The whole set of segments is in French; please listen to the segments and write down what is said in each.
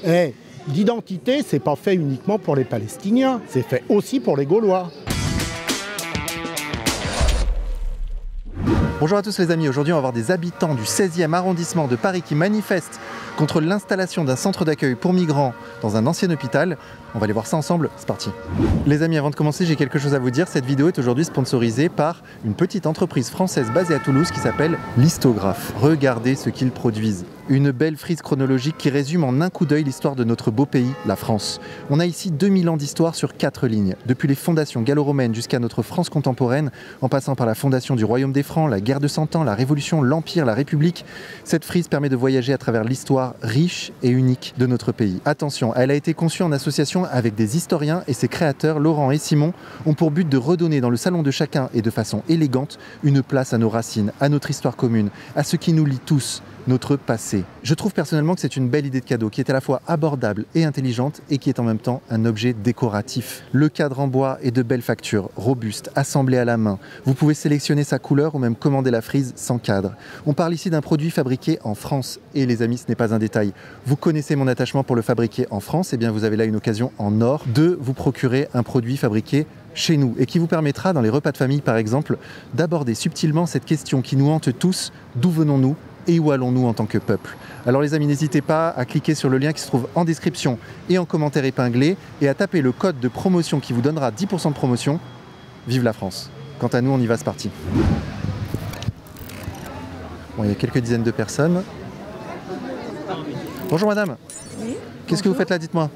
Eh, l'identité, c'est pas fait uniquement pour les Palestiniens, c'est fait aussi pour les Gaulois. Bonjour à tous les amis, aujourd'hui on va voir des habitants du 16e arrondissement de Paris qui manifestent contre l'installation d'un centre d'accueil pour migrants dans un ancien hôpital. On va aller voir ça ensemble, c'est parti. Les amis, avant de commencer, j'ai quelque chose à vous dire. Cette vidéo est aujourd'hui sponsorisée par une petite entreprise française basée à Toulouse qui s'appelle Listographe. Regardez ce qu'ils produisent. Une belle frise chronologique qui résume en un coup d'œil l'histoire de notre beau pays, la France. On a ici 2000 ans d'histoire sur 4 lignes. Depuis les fondations gallo-romaines jusqu'à notre France contemporaine, en passant par la fondation du Royaume des Francs, la guerre de 100 ans, la Révolution, l'Empire, la République, cette frise permet de voyager à travers l'histoire riche et unique de notre pays. Attention, elle a été conçue en association avec des historiens et ses créateurs, Laurent et Simon, ont pour but de redonner dans le salon de chacun et de façon élégante une place à nos racines, à notre histoire commune, à ce qui nous lie tous, notre passé. Je trouve personnellement que c'est une belle idée de cadeau qui est à la fois abordable et intelligente et qui est en même temps un objet décoratif. Le cadre en bois est de belle facture, robuste, assemblé à la main. Vous pouvez sélectionner sa couleur ou même commander la frise sans cadre. On parle ici d'un produit fabriqué en France. Et les amis, ce n'est pas un détail. Vous connaissez mon attachement pour le fabriquer en France, et bien vous avez là une occasion en or de vous procurer un produit fabriqué chez nous et qui vous permettra, dans les repas de famille par exemple, d'aborder subtilement cette question qui nous hante tous, d'où venons-nous ? Et où allons-nous en tant que peuple? Alors les amis, n'hésitez pas à cliquer sur le lien qui se trouve en description et en commentaire épinglé et à taper le code de promotion qui vous donnera 10% de promotion. Vive la France! Quant à nous, on y va, c'est parti. Bon, il y a quelques dizaines de personnes. Bonjour madame. Oui, qu'est-ce que vous faites là, dites-moi?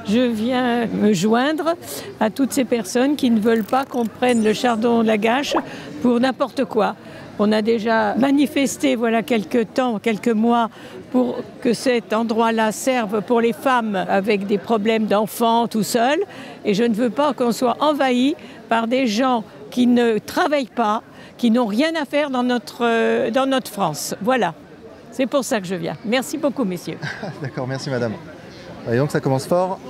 Je viens me joindre à toutes ces personnes qui ne veulent pas qu'on prenne le chardon de la gâche pour n'importe quoi. On a déjà manifesté, voilà quelques mois, pour que cet endroit-là serve pour les femmes avec des problèmes d'enfants tout seuls. Et je ne veux pas qu'on soit envahi par des gens qui ne travaillent pas, qui n'ont rien à faire dans notre France. Voilà, c'est pour ça que je viens. Merci beaucoup, messieurs. D'accord, merci madame. Et donc ça commence fort.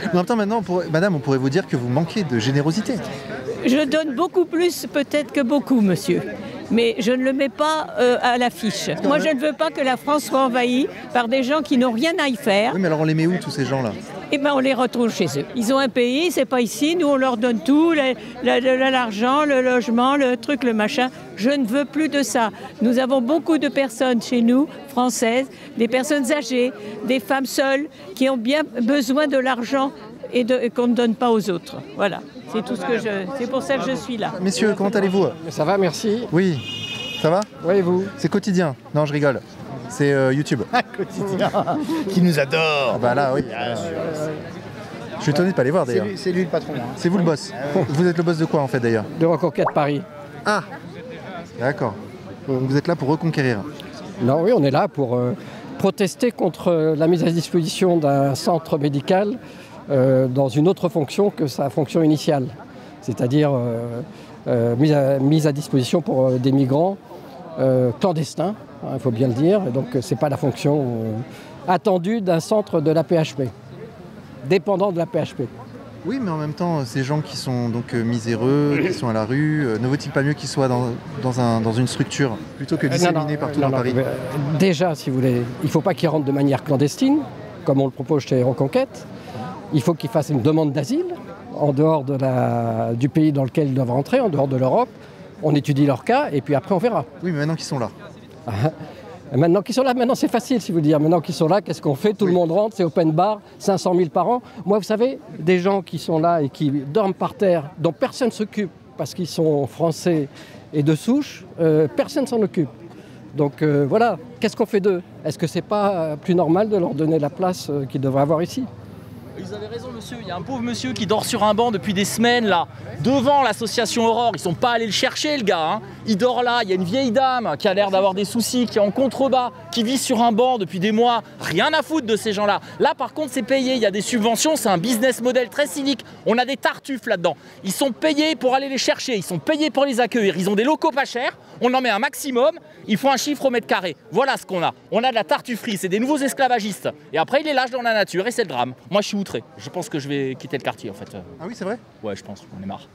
Mais en même temps, maintenant, madame, on pourrait vous dire que vous manquez de générosité. Je donne beaucoup plus peut-être que beaucoup, monsieur. Mais je ne le mets pas à l'affiche. Moi, je ne veux pas que la France soit envahie par des gens qui n'ont rien à y faire. Oui, mais alors on les met où, tous ces gens-là? Eh bien, on les retrouve chez eux. Ils ont un pays, c'est pas ici. Nous, on leur donne tout, l'argent, le logement, le truc, le machin. Je ne veux plus de ça. Nous avons beaucoup de personnes chez nous, françaises, des personnes âgées, des femmes seules, qui ont bien besoin de l'argent et qu'on ne donne pas aux autres. Voilà. C'est tout ce que c'est pour ça que je suis là. Messieurs, comment allez-vous? Ça va, merci. Oui, ça va? Oui, et vous? C'est quotidien. Non, je rigole. C'est YouTube. Quotidien, qui nous adore. Ah bah là, oui. Je suis étonné de ne pas les voir d'ailleurs. C'est lui le patron. Hein. C'est vous le boss. Vous êtes le boss de quoi en fait d'ailleurs? De Reconquête Paris. Ah, d'accord. Vous êtes là pour reconquérir. Non, oui, on est là pour protester contre la mise à disposition d'un centre médical dans une autre fonction que sa fonction initiale. C'est-à-dire mise à disposition pour des migrants clandestins, hein, il faut bien le dire. Et donc ce n'est pas la fonction attendue d'un centre de la PHP, dépendant de la PHP. Oui, mais en même temps, ces gens qui sont donc miséreux, qui sont à la rue, ne vaut-il pas mieux qu'ils soient dans une structure plutôt que disséminés partout dans Paris? Déjà, si vous voulez, il ne faut pas qu'ils rentrent de manière clandestine, comme on le propose chez Reconquête. Il faut qu'ils fassent une demande d'asile en dehors du pays dans lequel ils doivent rentrer, en dehors de l'Europe. On étudie leur cas et puis après on verra. Oui, mais maintenant qu'ils sont là. Maintenant qu'ils sont là, maintenant c'est facile si vous dire. Maintenant qu'ils sont là, qu'est-ce qu'on fait? Tout le monde rentre, c'est open bar, 500 000 par an. Moi, vous savez, des gens qui sont là et qui dorment par terre, dont personne ne s'occupe parce qu'ils sont français et de souche, personne ne s'en occupe. Donc voilà, qu'est-ce qu'on fait d'eux? Est-ce que c'est pas plus normal de leur donner la place qu'ils devraient avoir ici? Vous avez raison, monsieur. Il y a un pauvre monsieur qui dort sur un banc depuis des semaines, là, devant l'association Aurore. Ils sont pas allés le chercher, le gars. Hein. Il dort là. Il y a une vieille dame qui a l'air d'avoir des soucis, qui est en contrebas, qui vit sur un banc depuis des mois. Rien à foutre de ces gens-là. Là, par contre, c'est payé. Il y a des subventions. C'est un business model très cynique. On a des tartuffes là-dedans. Ils sont payés pour aller les chercher. Ils sont payés pour les accueillir. Ils ont des locaux pas chers. On en met un maximum. Ils font un chiffre au mètre carré. Voilà ce qu'on a. On a de la tartufferie. C'est des nouveaux esclavagistes. Et après, ils les lâchent dans la nature. Et c'est le drame. Moi, je suis outré. Je pense que je vais quitter le quartier, en fait. Ah oui, c'est vrai? Ouais, je pense. On est marre.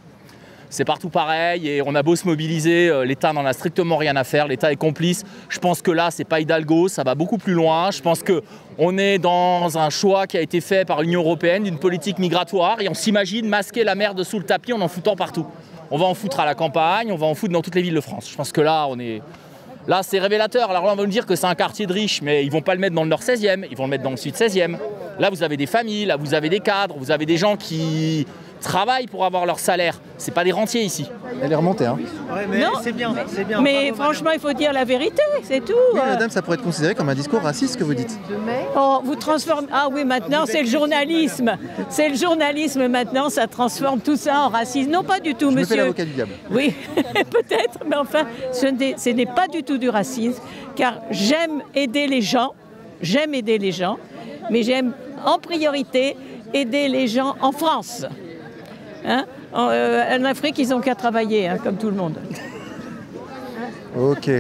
C'est partout pareil et on a beau se mobiliser, l'État n'en a strictement rien à faire, l'État est complice. Je pense que là, c'est pas Hidalgo, ça va beaucoup plus loin. Je pense qu'on est dans un choix qui a été fait par l'Union européenne d'une politique migratoire et on s'imagine masquer la merde sous le tapis en foutant partout. On va en foutre à la campagne, on va en foutre dans toutes les villes de France. Je pense que là, là, c'est révélateur. Alors là, on va nous dire que c'est un quartier de riches, mais ils vont pas le mettre dans le nord 16e, ils vont le mettre dans le sud 16e. Là, vous avez des familles, là, vous avez des cadres, vous avez des gens qui travaillent pour avoir leur salaire. C'est pas des rentiers ici. Elle est remontée, hein. Ouais, mais c'est bien, c'est bien. Mais franchement, il faut dire la vérité, c'est tout. Oui, madame, ça pourrait être considéré comme un discours raciste, ce que vous dites. Oh, vous transformez... Ah oui, maintenant, c'est le journalisme. C'est le journalisme, maintenant, ça transforme tout ça en racisme. Non, pas du tout, Je me monsieur. fais l'avocat du diable. Oui, peut-être, mais enfin, ce n'est pas du tout du racisme, car j'aime aider les gens, mais j'aime en priorité aider les gens en France. Hein? En Afrique, ils n'ont qu'à travailler, hein, comme tout le monde. Ok,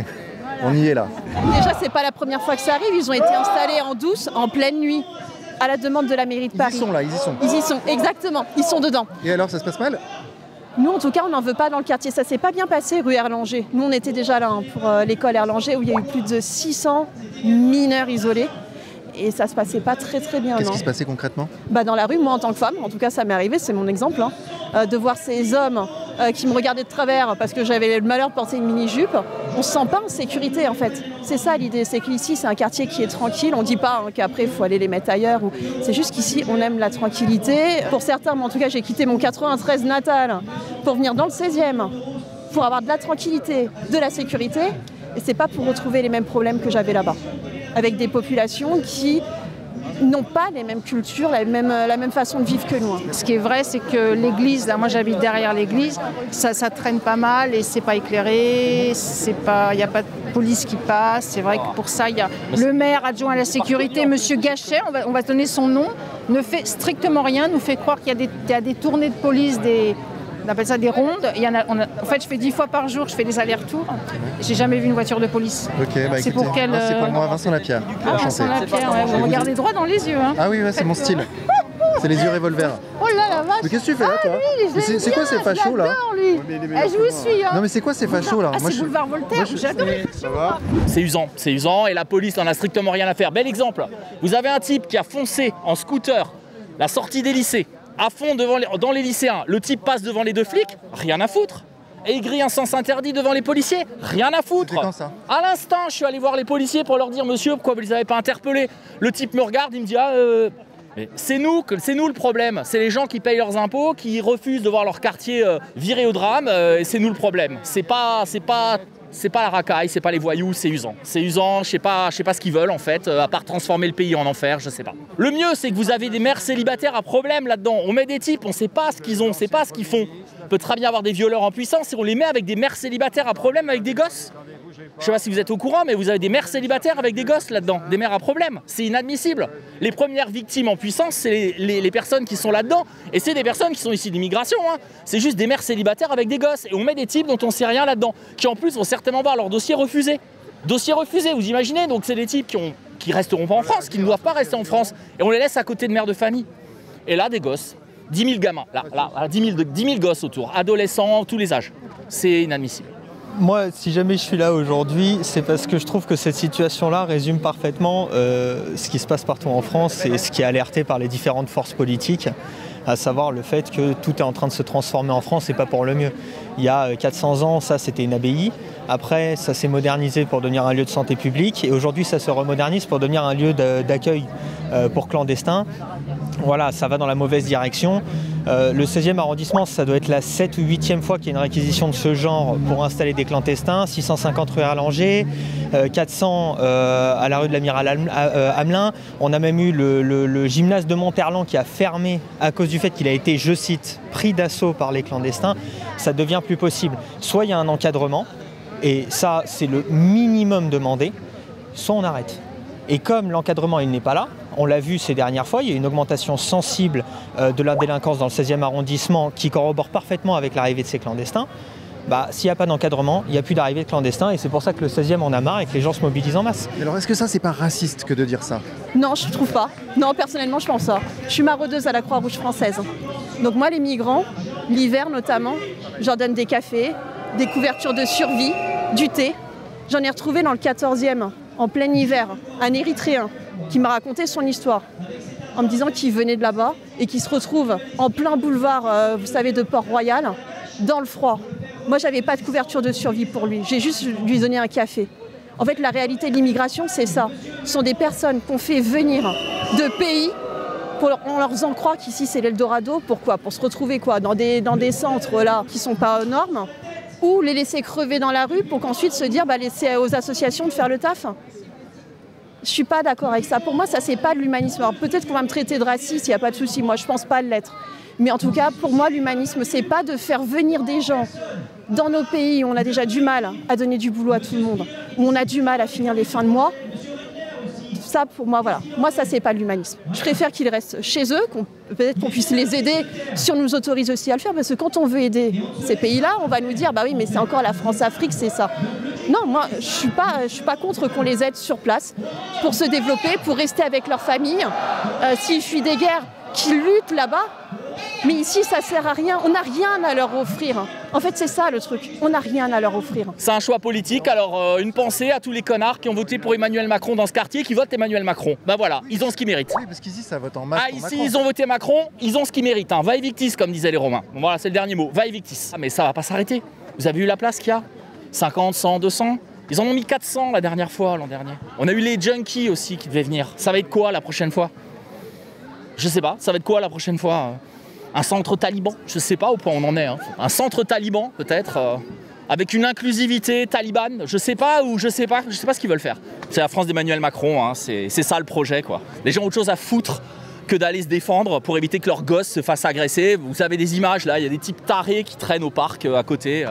on y est là. Déjà, c'est pas la première fois que ça arrive. Ils ont été installés en douce, en pleine nuit, à la demande de la mairie de Paris. Ils y sont là, ils y sont. Ils y sont, exactement. Ils sont dedans. Et alors, ça se passe mal? Nous, en tout cas, on n'en veut pas dans le quartier. Ça s'est pas bien passé, rue Erlanger. Nous, on était déjà là pour l'école Erlanger, où il y a eu plus de 600 mineurs isolés. Et ça se passait pas très bien. Qu'est-ce qui se passait concrètement? Dans la rue, moi en tant que femme, en tout cas ça m'est arrivé, c'est mon exemple, de voir ces hommes qui me regardaient de travers parce que j'avais le malheur de porter une mini-jupe. On se sent pas en sécurité en fait. C'est ça l'idée, c'est qu'ici c'est un quartier qui est tranquille. On dit pas qu'après il faut aller les mettre ailleurs. C'est juste qu'ici on aime la tranquillité. Pour certains, moi en tout cas j'ai quitté mon 93 natal pour venir dans le 16e, pour avoir de la tranquillité, de la sécurité. Et c'est pas pour retrouver les mêmes problèmes que j'avais là-bas, avec des populations qui n'ont pas les mêmes cultures, la même façon de vivre que nous. Ce qui est vrai, c'est que l'église, là, moi j'habite derrière l'église, ça traîne pas mal et c'est pas éclairé, il n'y a pas de police qui passe. C'est vrai que pour ça, il y a le maire adjoint à la sécurité, monsieur Gachet, on va donner son nom, ne fait strictement rien, nous fait croire qu'il y a des tournées de police, on appelle ça des rondes. En fait, je fais 10 fois par jour, je fais des allers-retours. J'ai jamais vu une voiture de police. Ok, bah c'est écoutez, pour quelle... c'est pour moi, Vincent Lapierre. Vincent Lapierre, ouais, vous me regardez droit dans les yeux. Hein. Ah oui, ouais, c'est mon style. C'est les yeux revolver. Oh là la vache. Mais qu'est-ce que tu fais là, toi? C'est quoi ces fachos là? Je vous suis. Hein. Non mais c'est quoi ces fachos là? Ah, c'est Boulevard Voltaire, j'adore. C'est usant et la police n'en a strictement rien à faire. Bel exemple, vous avez un type qui a foncé en scooter la sortie des lycées, à fond dans les lycéens. Le type passe devant les deux flics, rien à foutre. Et il grille un sens interdit devant les policiers, rien à foutre. C'était quand ça? À l'instant, je suis allé voir les policiers pour leur dire « Monsieur, pourquoi vous ne les avez pas interpellés ?» Le type me regarde, il me dit « Ah, mais c'est nous le problème. C'est les gens qui payent leurs impôts, qui refusent de voir leur quartier viré au drame. Et c'est nous le problème. C'est pas la racaille, c'est pas les voyous, c'est usant. C'est usant, je sais pas ce qu'ils veulent en fait, à part transformer le pays en enfer, je sais pas. Le mieux, c'est que vous avez des mères célibataires à problème là-dedans. On met des types, on sait pas ce qu'ils ont, on sait pas ce qu'ils font. On peut très bien avoir des violeurs en puissance et on les met avec des mères célibataires à problème avec des gosses. Je sais pas si vous êtes au courant, mais vous avez des mères célibataires avec des gosses là-dedans, des mères à problème. C'est inadmissible. Les premières victimes en puissance, c'est les personnes qui sont là-dedans. Et c'est des personnes qui sont issues d'immigration. Hein. C'est juste des mères célibataires avec des gosses. Et on met des types dont on sait rien là-dedans, qui en plus vont certainement voir leur dossier refusé. Dossier refusé, vous imaginez? Donc c'est des types qui resteront pas en France, qui ne doivent pas rester en France. Et on les laisse à côté de mères de famille. Et là, des gosses. 10 000 gamins, là 10 000 gosses autour, adolescents, tous les âges. C'est inadmissible. Moi, si jamais je suis là aujourd'hui, c'est parce que je trouve que cette situation-là résume parfaitement ce qui se passe partout en France et ce qui est alerté par les différentes forces politiques, à savoir le fait que tout est en train de se transformer en France et pas pour le mieux. Il y a 400 ans, ça c'était une abbaye. Après, ça s'est modernisé pour devenir un lieu de santé publique et aujourd'hui, ça se remodernise pour devenir un lieu d'accueil pour clandestins. Voilà, ça va dans la mauvaise direction. Le 16e arrondissement, ça doit être la 7e ou 8e fois qu'il y a une réquisition de ce genre pour installer des clandestins. 650 rue Erlanger, 400 à la rue de l'Amiral Hamelin. On a même eu le gymnase de Monterland qui a fermé à cause du fait qu'il a été, je cite, pris d'assaut par les clandestins. Ça devient plus possible. Soit il y a un encadrement, et ça c'est le minimum demandé, soit on arrête. Et comme l'encadrement il n'est pas là, on l'a vu ces dernières fois, il y a une augmentation sensible de la délinquance dans le 16e arrondissement qui corrobore parfaitement avec l'arrivée de ces clandestins. S'il n'y a pas d'encadrement, il n'y a plus d'arrivée de clandestins et c'est pour ça que le 16e en a marre et que les gens se mobilisent en masse. Alors est-ce que ça c'est pas raciste que de dire ça? Non, je ne trouve pas. Non, personnellement je pense ça. Je suis maraudeuse à la Croix-Rouge française. Donc moi les migrants, L'hiver notamment, je leur donne des cafés, des couvertures de survie, du thé. J'en ai retrouvé dans le 14e, en plein hiver, un Érythréen qui m'a raconté son histoire en me disant qu'il venait de là-bas et qu'il se retrouve en plein boulevard, vous savez, de Port-Royal, dans le froid. Moi, j'avais pas de couverture de survie pour lui. J'ai juste lui donné un café. En fait, la réalité de l'immigration, c'est ça. Ce sont des personnes qu'on fait venir de pays en leur faisant croire qu'ici, c'est l'Eldorado. Pourquoi? Pour se retrouver quoi? Dans des centres là qui sont pas aux normes, ou les laisser crever dans la rue pour qu'ensuite se dire laisser aux associations de faire le taf. Je suis pas d'accord avec ça. Pour moi, ça, c'est pas de l'humanisme. Alors peut-être qu'on va me traiter de raciste, il n'y a pas de souci. Moi, je pense pas l'être. Mais en tout cas, pour moi, l'humanisme, c'est pas de faire venir des gens dans nos pays où on a déjà du mal à donner du boulot à tout le monde, où on a du mal à finir les fins de mois. Ça, pour moi, voilà. Moi, ça, c'est pas de l'humanisme. Je préfère qu'ils restent chez eux, peut-être qu'on puisse les aider si on nous autorise aussi à le faire, parce que quand on veut aider ces pays-là, on va nous dire, oui, mais c'est encore la France-Afrique, c'est ça. Non, moi, je suis pas contre qu'on les aide sur place pour se développer, pour rester avec leur famille. S'il fuit des guerres, qu'ils luttent là-bas. Mais ici, ça sert à rien. On n'a rien à leur offrir. En fait, c'est ça le truc. On n'a rien à leur offrir. C'est un choix politique. Alors, une pensée à tous les connards qui ont voté pour Emmanuel Macron dans ce quartier, qui votent Emmanuel Macron. Voilà, ils ont ce qu'ils méritent. Oui, parce qu'ici, ça vote en masse pour ici, Macron. ils ont voté Macron, ils ont ce qu'ils méritent. Va evictis, comme disaient les Romains. Bon, voilà, c'est le dernier mot. Va evictis. Mais ça va pas s'arrêter. Vous avez vu la place qu'il y a? 50, 100, 200. Ils en ont mis 400 la dernière fois, l'an dernier. On a eu les junkies aussi qui devaient venir. Ça va être quoi la prochaine fois? Je sais pas, ça va être quoi la prochaine fois? Un centre taliban? Je sais pas au point où on en est. Un centre taliban, peut-être, avec une inclusivité talibane. Je sais pas ce qu'ils veulent faire. C'est la France d'Emmanuel Macron, c'est ça le projet, quoi. Les gens ont autre chose à foutre que d'aller se défendre pour éviter que leurs gosses se fassent agresser. Vous avez des images là, il y a des types tarés qui traînent au parc à côté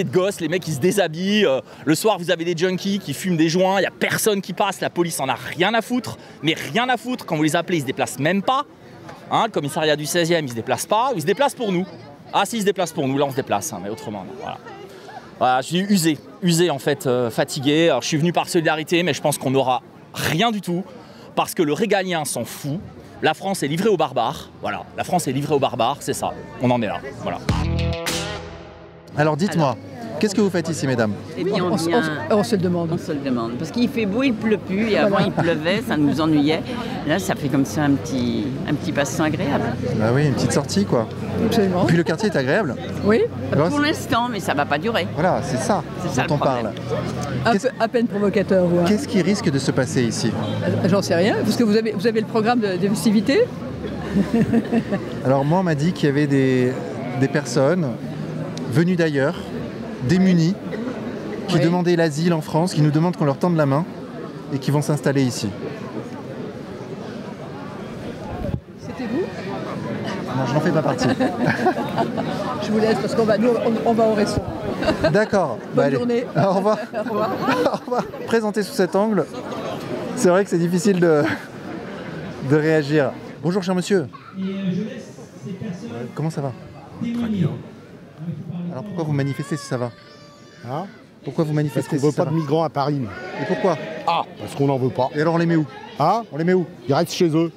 de gosses, les mecs qui se déshabillent. Le soir, vous avez des junkies qui fument des joints, il n'y a personne qui passe, la police en a rien à foutre. Mais rien à foutre, quand vous les appelez, ils se déplacent même pas. Le commissariat du 16e, il se déplace pas, il se déplace pour nous. Ah si, il se déplace pour nous, là on se déplace, mais autrement, non, voilà, je suis usé en fait, fatigué. Alors je suis venu par solidarité, mais je pense qu'on n'aura rien du tout, parce que le régalien s'en fout. La France est livrée aux barbares, voilà, la France est livrée aux barbares, c'est ça, on en est là, voilà. Alors dites-moi, qu'est-ce que vous faites ici, mesdames? Eh bien, on se le demande. On se le demande. Parce qu'il fait beau, il pleut plus. Et avant, il pleuvait, ça nous ennuyait. Là, ça fait comme ça un petit passe-temps agréable. Bah oui, une petite sortie, quoi. Absolument. Puis le quartier est agréable. Oui, pour l'instant, mais ça va pas durer. Voilà, c'est ça dont on parle. À peine provocateur. Ouais. Qu'est-ce qui risque de se passer ici? J'en sais rien, parce que vous avez le programme de festivités. Alors moi, on m'a dit qu'il y avait des personnes venues d'ailleurs, démunis, qui demandaient l'asile en France, qui nous demandent qu'on leur tende la main et qui vont s'installer ici. C'était vous? Non, je n'en fais pas partie. Je vous laisse parce qu'on va au resto. D'accord. Bonne journée. Au revoir. Au revoir. Au revoir. Présenté sous cet angle, c'est vrai que c'est difficile de réagir. Bonjour cher monsieur. Comment ça va? Très bien. Alors pourquoi vous manifestez si ça va? Pourquoi vous Parce manifestez qu'on veut si ça pas va? de migrants à Paris. Et pourquoi? Parce qu'on n'en veut pas. Et alors on les met où? On les met où? Ils restent chez eux.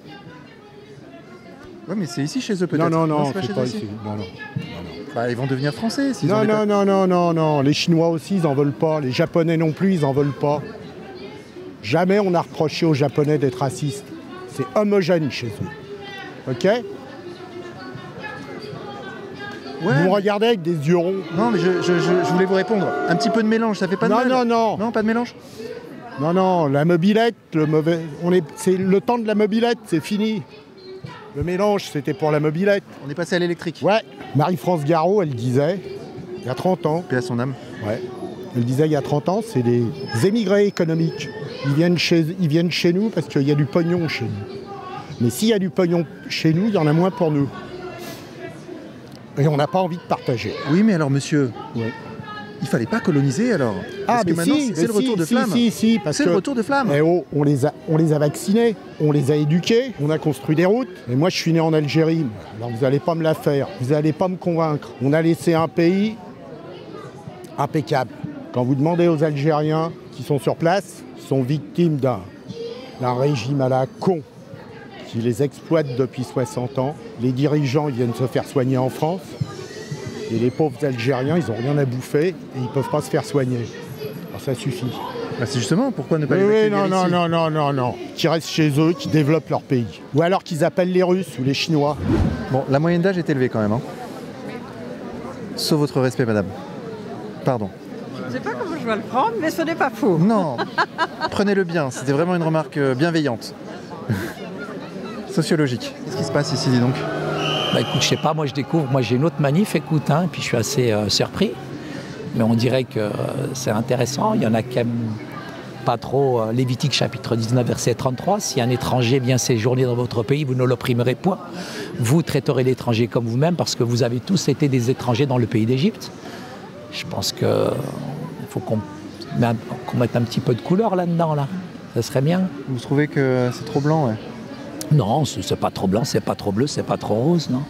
Ouais, mais c'est ici chez eux peut-être. Non, c'est pas chez pas eux ici. Non. Bah, ils vont devenir français s'ils ont Non. Les Chinois aussi, ils en veulent pas. Les Japonais non plus, ils en veulent pas. Jamais on a reproché aux Japonais d'être racistes. C'est homogène chez eux. Ok? Ouais. Vous me regardez avec des yeux ronds. Non, mais je voulais vous répondre. Un petit peu de mélange, ça fait pas de mal? Non. Non, pas de mélange? Non, la mobilette, c'est le temps de la mobilette, c'est fini. Le mélange, c'était pour la mobilette. On est passé à l'électrique. Ouais. Marie-France Garot, elle disait, il y a 30 ans. Paix à son âme. Ouais. Elle disait, il y a 30 ans, c'est des émigrés économiques. Ils viennent chez nous parce qu'il y a du pognon chez nous. Mais s'il y a du pognon chez nous, il y en a moins pour nous. Et on n'a pas envie de partager. Oui, mais alors, monsieur, il fallait pas coloniser alors? Parce que maintenant, c'est le retour de flamme. Si, parce que c'est le retour de flamme. Eh oh, on les a vaccinés, on les a éduqués, on a construit des routes. Et moi, je suis né en Algérie. Alors, vous n'allez pas me la faire, vous n'allez pas me convaincre. On a laissé un pays impeccable. Quand vous demandez aux Algériens qui sont sur place, ils sont victimes d'un régime à la con qui les exploite depuis 60 ans. Les dirigeants, ils viennent se faire soigner en France. Et les pauvres Algériens, ils n'ont rien à bouffer et ils ne peuvent pas se faire soigner. Alors ça suffit. Bah c'est justement pourquoi ne pas les Oui, accueillir non. Qui restent chez eux, qui développent leur pays. Ou alors qu'ils appellent les Russes ou les Chinois. Bon, la moyenne d'âge est élevée quand même. Hein. Sauf votre respect, madame. Pardon. Je ne sais pas comment je vais le prendre, mais ce n'est pas faux. Non, prenez-le bien. C'était vraiment une remarque bienveillante. Sociologique. Qu'est-ce qui se passe ici, dis donc? Bah écoute, je sais pas, moi je découvre, moi j'ai une autre manif, écoute, hein, puis je suis assez surpris. Mais on dirait que c'est intéressant, il y en a qui aiment pas trop Lévitique chapitre 19 verset 33. Si un étranger vient séjourner dans votre pays, vous ne l'opprimerez point. Vous traiterez l'étranger comme vous-même parce que vous avez tous été des étrangers dans le pays d'Égypte. Je pense qu'il faut qu'on mette un petit peu de couleur là-dedans, là. Ça serait bien. Vous trouvez que c'est trop blanc, ouais? Non, c'est pas trop blanc, c'est pas trop bleu, c'est pas trop rose, non.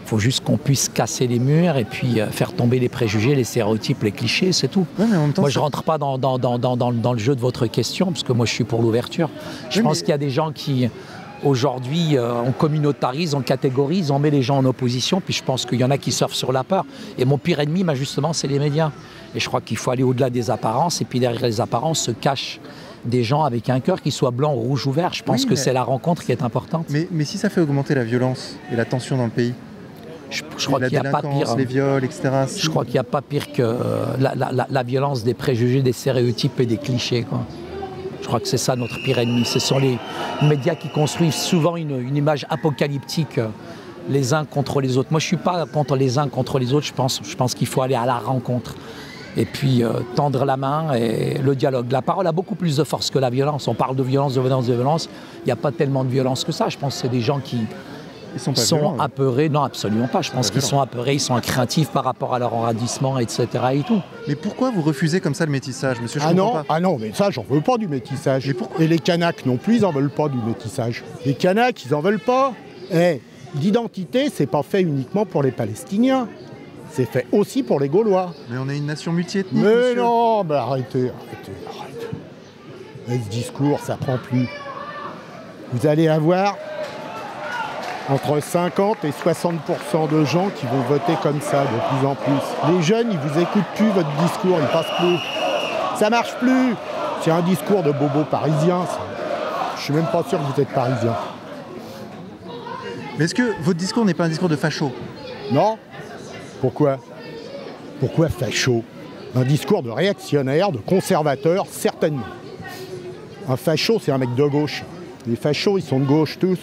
Il faut juste qu'on puisse casser les murs et puis faire tomber les préjugés, les stéréotypes, les clichés, c'est tout. Ouais, mais en même temps, moi, je ne rentre pas dans le jeu de votre question, parce que moi, je suis pour l'ouverture. Je pense qu'il y a des gens qui, aujourd'hui, on communautarise, on catégorise, on met les gens en opposition, puis je pense qu'il y en a qui surfent sur la peur. Et mon pire ennemi, justement, c'est les médias. Et je crois qu'il faut aller au-delà des apparences, et puis derrière les apparences se cachent des gens avec un cœur qui soit blanc, rouge ou vert. Je pense que c'est la rencontre qui est importante. Mais si ça fait augmenter la violence et la tension dans le pays, je crois qu'il n'y a pas pire. Les viols, etc. Je crois qu'il n'y a pas pire que la violence des préjugés, des stéréotypes et des clichés, quoi. Je crois que c'est ça notre pire ennemi. Ce sont les médias qui construisent souvent une image apocalyptique les uns contre les autres. Moi, je ne suis pas contre les uns contre les autres. Je pense qu'il faut aller à la rencontre. Et puis tendre la main et le dialogue. La parole a beaucoup plus de force que la violence. On parle de violence, de violence, de violence. Il n'y a pas tellement de violence que ça. Je pense que c'est des gens qui sont apeurés. Non, absolument pas. Je pense qu'ils sont apeurés, ils sont craintifs par rapport à leur enradissement, etc. et tout. Mais pourquoi vous refusez comme ça le métissage, monsieur? Ah non, mais ça, j'en veux pas du métissage. Et les Kanaks non plus, ils en veulent pas du métissage. Les Kanaks, ils en veulent pas. L'identité, c'est pas fait uniquement pour les Palestiniens. C'est fait aussi pour les Gaulois. Mais on est une nation multiethnique, mais monsieur. Non, bah arrêtez. Et ce discours, ça prend plus. Vous allez avoir entre 50 et 60% de gens qui vont voter comme ça de plus en plus. Les jeunes, ils vous écoutent plus, votre discours, il passe plus. Ça marche plus. C'est un discours de bobo parisien. Je suis même pas sûr que vous êtes parisien. Mais est-ce que votre discours n'est pas un discours de facho? Non. Pourquoi facho? Un discours de réactionnaire, de conservateur, certainement. Un facho, c'est un mec de gauche. Les fachos, ils sont de gauche tous.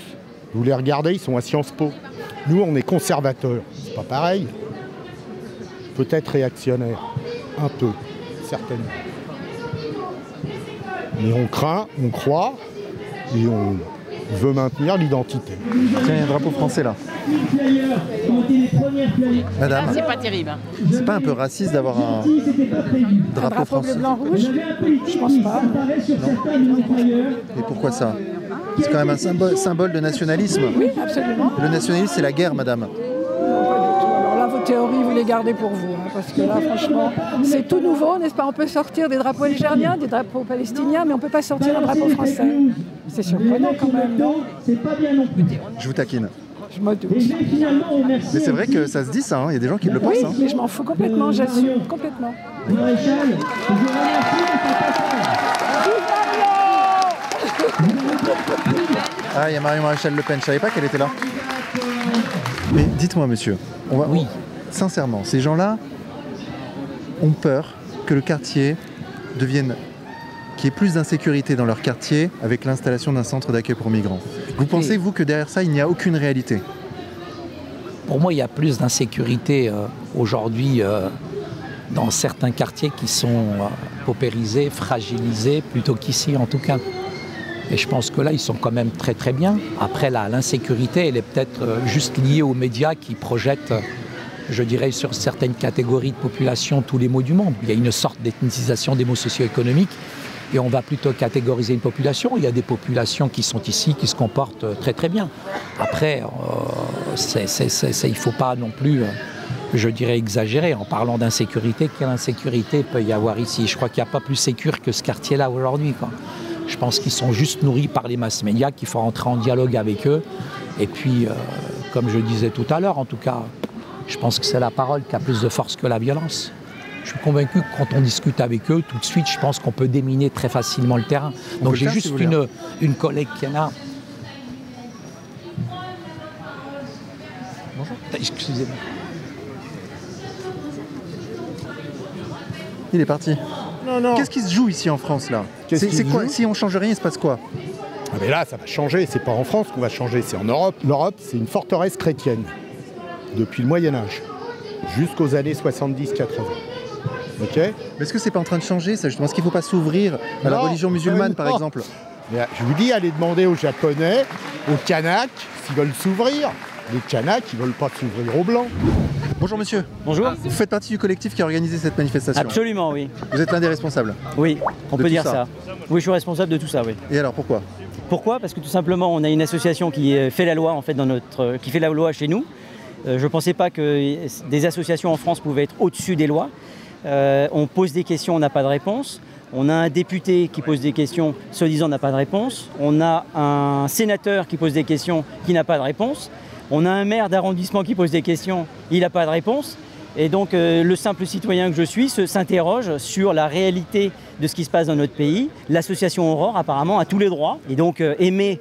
Vous les regardez, ils sont à Sciences Po. Nous, on est conservateurs. C'est pas pareil. Peut-être réactionnaire. Un peu. Certainement. Mais on craint, on croit, et on veut maintenir l'identité. Tiens, il y a un drapeau français là. Madame, c'est pas terrible. C'est pas un peu raciste d'avoir un drapeau français? Bleu, blanc, rouge? Je pense pas. Et pourquoi ça? C'est quand même un symbole de nationalisme. Oui, absolument. Le nationalisme, c'est la guerre, madame. Non, pas du tout. Alors là, vos théories, vous les gardez pour vous. Hein, parce que là, franchement, c'est tout nouveau, n'est-ce pas? On peut sortir des drapeaux algériens, des drapeaux palestiniens, mais on ne peut pas sortir un drapeau français. C'est surprenant quand même, non? Je vous taquine. Je me doute. Mais c'est vrai que ça se dit ça, hein. Il y a des gens qui le pensent. Oui, hein. mais je m'en fous complètement, j'assume complètement. Ah, il y a Marie-Maréchal Le Pen, je savais pas qu'elle était là. Mais dites-moi, monsieur, oui, sincèrement, ces gens-là ont peur que le quartier devienne, qu'il y ait plus d'insécurité dans leur quartier avec l'installation d'un centre d'accueil pour migrants. Vous pensez, vous, que derrière ça, il n'y a aucune réalité? Pour moi, il y a plus d'insécurité aujourd'hui dans certains quartiers qui sont paupérisés, fragilisés, plutôt qu'ici en tout cas. Et je pense que là, ils sont quand même très très bien. Après, l'insécurité, elle est peut-être juste liée aux médias qui projettent, je dirais, sur certaines catégories de population tous les maux du monde. Il y a une sorte d'ethnicisation des maux socio-économiques et on va plutôt catégoriser une population. Il y a des populations qui sont ici, qui se comportent très très bien. Après, il ne faut pas non plus, je dirais, exagérer. En parlant d'insécurité, quelle insécurité peut y avoir ici? Je crois qu'il n'y a pas plus sécure que ce quartier-là aujourd'hui, quoi. Je pense qu'ils sont juste nourris par les masses médias, qu'il faut entrer en dialogue avec eux. Et puis, comme je disais tout à l'heure, en tout cas, Je pense que c'est la parole qui a plus de force que la violence. Je suis convaincu que quand on discute avec eux, tout de suite, je pense qu'on peut déminer très facilement le terrain. Donc j'ai juste une collègue qui est là. Bonjour. Excusez-moi. Il est parti. Non. Qu'est-ce qui se joue ici en France là? C'est quoi? Si on change rien, il se passe quoi? Ah mais là, ça va changer. C'est pas en France qu'on va changer, c'est en Europe. L'Europe, c'est une forteresse chrétienne depuis le Moyen-Âge jusqu'aux années 70-80. Ok? Est-ce que c'est pas en train de changer ça justement? Est-ce qu'il ne faut pas s'ouvrir à la religion musulmane par exemple? Mais, je vous dis, allez demander aux Japonais, aux Kanaks, s'ils veulent s'ouvrir. Les Kanaks, ils veulent pas s'ouvrir aux Blancs. Bonjour monsieur. Bonjour. Vous faites partie du collectif qui a organisé cette manifestation? Absolument, oui. Vous êtes l'un des responsables? Oui, on peut dire ça. Oui, je suis responsable de tout ça, oui. Et alors pourquoi? Pourquoi? Parce que tout simplement, on a une association qui fait la loi en fait qui fait la loi chez nous. Je ne pensais pas que des associations en France pouvaient être au-dessus des lois. On pose des questions, on n'a pas de réponse. On a un député qui pose des questions, soi-disant n'a pas de réponse. On a un sénateur qui pose des questions, qui n'a pas de réponse. On a un maire d'arrondissement qui pose des questions, il n'a pas de réponse. Et donc le simple citoyen que je suis s'interroge sur la réalité de ce qui se passe dans notre pays. L'association Aurore apparemment a tous les droits et donc émet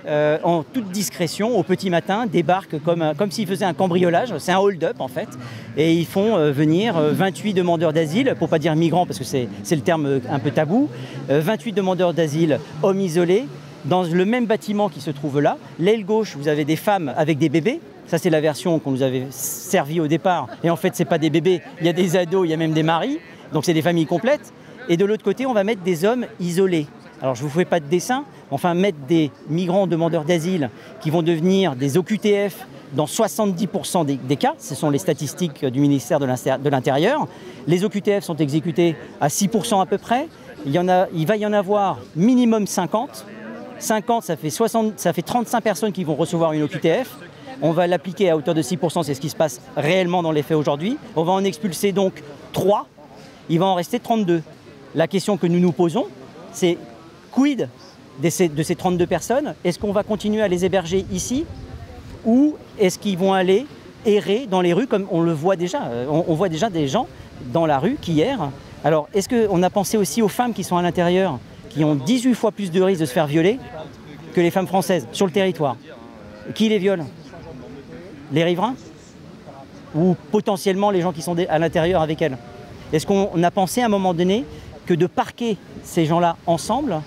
en toute discrétion au petit matin, débarquent comme s'ils faisaient un cambriolage, c'est un hold-up en fait, et ils font venir 28 demandeurs d'asile, pour pas dire migrants parce que c'est le terme un peu tabou, 28 demandeurs d'asile, hommes isolés, dans le même bâtiment qui se trouve là. L'aile gauche, vous avez des femmes avec des bébés. Ça, c'est la version qu'on nous avait servie au départ. Et en fait, ce n'est pas des bébés, il y a des ados, il y a même des maris. Donc, c'est des familles complètes. Et de l'autre côté, on va mettre des hommes isolés. Alors, je ne vous fais pas de dessin. Enfin, mettre des migrants demandeurs d'asile qui vont devenir des OQTF dans 70% des cas. Ce sont les statistiques du ministère de l'Intérieur. Les OQTF sont exécutés à 6% à peu près. Il va y en avoir minimum 50. 50, ça fait 35 personnes qui vont recevoir une OQTF. On va l'appliquer à hauteur de 6%, c'est ce qui se passe réellement dans les faits aujourd'hui. On va en expulser donc 3, il va en rester 32. La question que nous nous posons, c'est quid de ces 32 personnes? Est-ce qu'on va continuer à les héberger ici? Ou est-ce qu'ils vont aller errer dans les rues comme on le voit déjà? On voit déjà des gens dans la rue qui errent. Alors, est-ce qu'on a pensé aussi aux femmes qui sont à l'intérieur, qui ont 18 fois plus de risques de se faire violer que les femmes françaises sur le territoire? Qui les viole? Les riverains? Ou potentiellement les gens qui sont à l'intérieur avec elles? Est-ce qu'on a pensé à un moment donné que de parquer ces gens-là ensemble,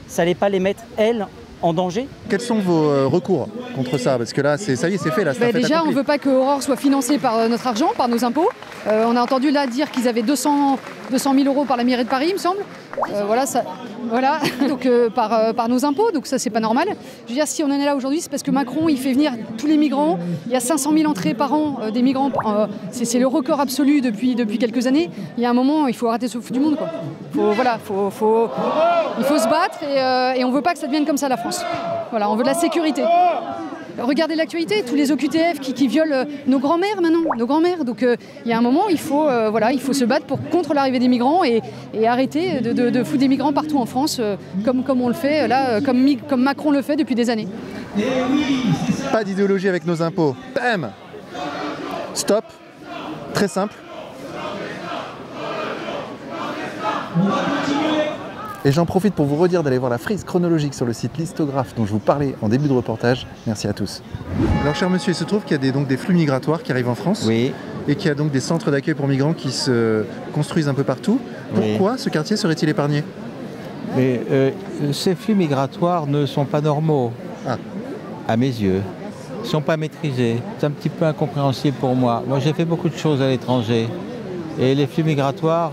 ça n'allait pas les mettre, elles, en danger? Quels sont vos recours contre ça? Parce que là, ça y est, c'est fait. Là, déjà, on ne veut pas que Aurore soit financée par notre argent, par nos impôts. On a entendu là dire qu'ils avaient 200 000 € par la mairie de Paris, il me semble. Voilà. Donc par nos impôts, donc ça c'est pas normal. Je veux dire, si on en est là aujourd'hui, c'est parce que Macron il fait venir tous les migrants. Il y a 500 000 entrées par an des migrants. C'est le record absolu depuis quelques années. Il y a un moment, il faut arrêter ce fou du monde, quoi. Il faut se battre et on veut pas que ça devienne comme ça la France. Voilà, on veut de la sécurité. Regardez l'actualité, tous les OQTF qui violent nos grands-mères maintenant, nos grands-mères. Donc il y a un moment, il faut se battre contre l'arrivée des migrants et arrêter de foutre des migrants partout en France, comme on le fait là, comme Macron le fait depuis des années. Pas d'idéologie avec nos impôts. Bam! Stop. Très simple. Et j'en profite pour vous redire d'aller voir la frise chronologique sur le site Listographe dont je vous parlais en début de reportage. Merci à tous. Alors cher monsieur, il se trouve qu'il y a donc des flux migratoires qui arrivent en France. Oui. Et qu'il y a donc des centres d'accueil pour migrants qui se construisent un peu partout. Pourquoi ce quartier serait-il épargné? Mais ces flux migratoires ne sont pas normaux, à mes yeux. Ils ne sont pas maîtrisés. C'est un petit peu incompréhensible pour moi. Moi j'ai fait beaucoup de choses à l'étranger. Et les flux migratoires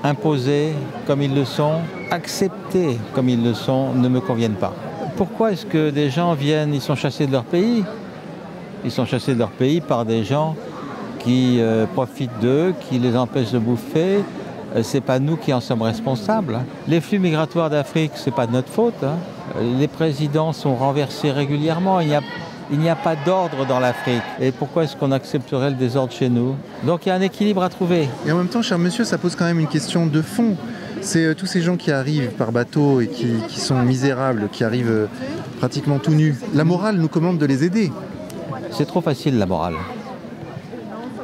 imposés comme ils le sont, acceptés comme ils le sont, ne me conviennent pas. Pourquoi est-ce que des gens viennent, ils sont chassés de leur pays? Ils sont chassés de leur pays par des gens qui profitent d'eux, qui les empêchent de bouffer. C'est pas nous qui en sommes responsables. Les flux migratoires d'Afrique, c'est pas de notre faute. Les présidents sont renversés régulièrement. Il n'y a pas d'ordre dans l'Afrique. Et pourquoi est-ce qu'on accepterait le désordre chez nous? Donc il y a un équilibre à trouver. Et en même temps, cher monsieur, ça pose quand même une question de fond. C'est tous ces gens qui arrivent par bateau et qui sont misérables, qui arrivent pratiquement tout nus. La morale nous commande de les aider. C'est trop facile, la morale.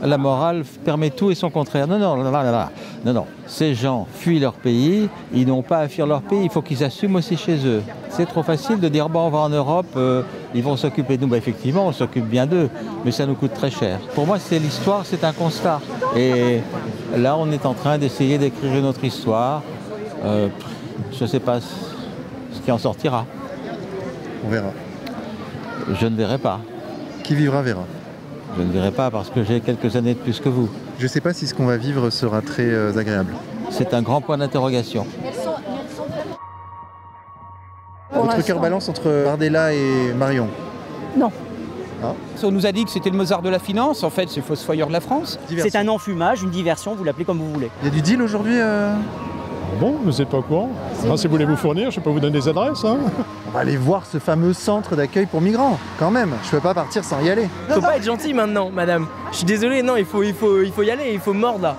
la morale permet tout et son contraire. Non, non, non, non, non, non, non. Ces gens fuient leur pays, ils n'ont pas à fuir leur pays, il faut qu'ils assument aussi chez eux. C'est trop facile de dire, bon, on va en Europe, ils vont s'occuper de nous. Bah, effectivement, on s'occupe bien d'eux, mais ça nous coûte très cher. Pour moi, c'est l'histoire, c'est un constat. Et là, on est en train d'essayer d'écrire une autre histoire. Je ne sais pas ce qui en sortira. On verra. Je ne verrai pas. Qui vivra verra. Je ne verrai pas parce que j'ai quelques années de plus que vous. Je ne sais pas si ce qu'on va vivre sera très agréable. C'est un grand point d'interrogation. Votre cœur balance entre Bardella et Marion? Non. Ah. On nous a dit que c'était le Mozart de la finance, en fait c'est le Fossoyeur de la France. C'est un enfumage, une diversion, vous l'appelez comme vous voulez. Il y a du deal aujourd'hui Bon, vous n'êtes pas au courant. Si vous voulez vous fournir, je peux vous donner des adresses. Hein. On va aller voir ce fameux centre d'accueil pour migrants, quand même. Je peux pas partir sans y aller. Faut pas être gentil maintenant, madame. Je suis désolé, non, il faut y aller, il faut mordre là.